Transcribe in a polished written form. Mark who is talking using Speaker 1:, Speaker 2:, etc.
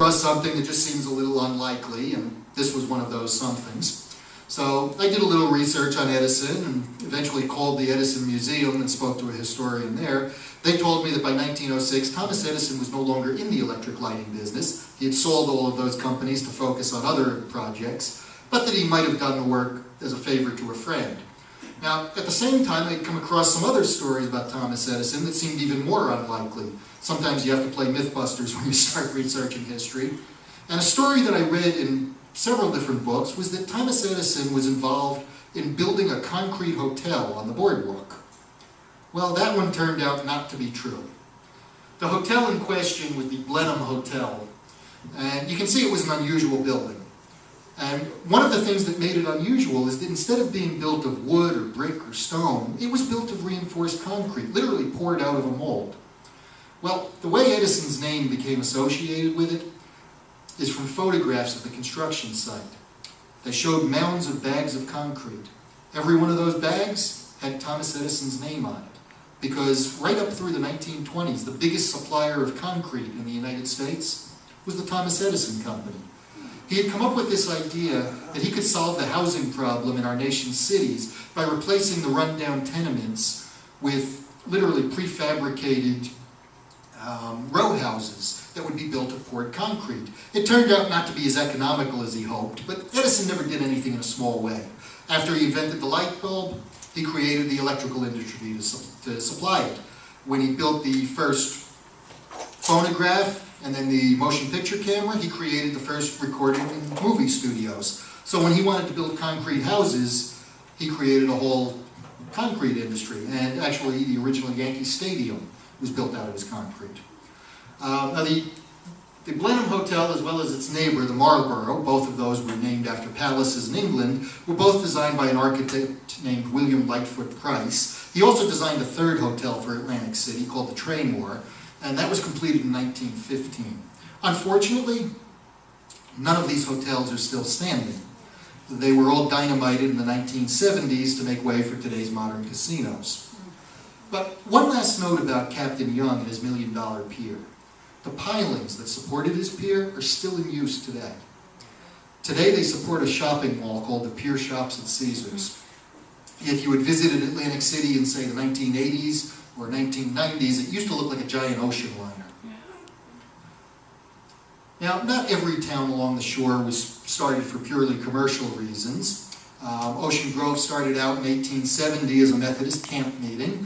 Speaker 1: across something that just seems a little unlikely, and this was one of those somethings. So I did a little research on Edison and eventually called the Edison Museum and spoke to a historian there. They told me that by 1906, Thomas Edison was no longer in the electric lighting business. He had sold all of those companies to focus on other projects, but that he might have done the work as a favor to a friend. Now, at the same time, I'd come across some other stories about Thomas Edison that seemed even more unlikely. Sometimes you have to play Mythbusters when you start researching history. And a story that I read in several different books was that Thomas Edison was involved in building a concrete hotel on the boardwalk. Well, that one turned out not to be true. The hotel in question was the Blenheim Hotel, and you can see it was an unusual building. And one of the things that made it unusual is that instead of being built of wood or brick or stone, it was built of reinforced concrete, literally poured out of a mold. Well, the way Edison's name became associated with it is from photographs of the construction site. They showed mounds of bags of concrete. Every one of those bags had Thomas Edison's name on it, because right up through the 1920s, the biggest supplier of concrete in the United States was the Thomas Edison Company. He had come up with this idea that he could solve the housing problem in our nation's cities by replacing the rundown tenements with literally prefabricated row houses that would be built of poured concrete. It turned out not to be as economical as he hoped, but Edison never did anything in a small way. After he invented the light bulb, he created the electrical industry to supply it. When he built the first phonograph and then the motion picture camera, he created the first recording and movie studios. So when he wanted to build concrete houses, he created a whole concrete industry. And actually, the original Yankee Stadium was built out of his concrete. Now the Blenheim Hotel, as well as its neighbor, the Marlborough, both of those were named after palaces in England, were both designed by an architect named William Lightfoot Price. He also designed a third hotel for Atlantic City called the Traymore, and that was completed in 1915. Unfortunately, none of these hotels are still standing. They were all dynamited in the 1970s to make way for today's modern casinos. But one last note about Captain Young and his $1 Million Pier. The pilings that supported his pier are still in use today. Today they support a shopping mall called the Pier Shops at Caesars. If you had visited Atlantic City in, say, the 1980s or 1990s, it used to look like a giant ocean liner. Now, not every town along the shore was started for purely commercial reasons. Ocean Grove started out in 1870 as a Methodist camp meeting.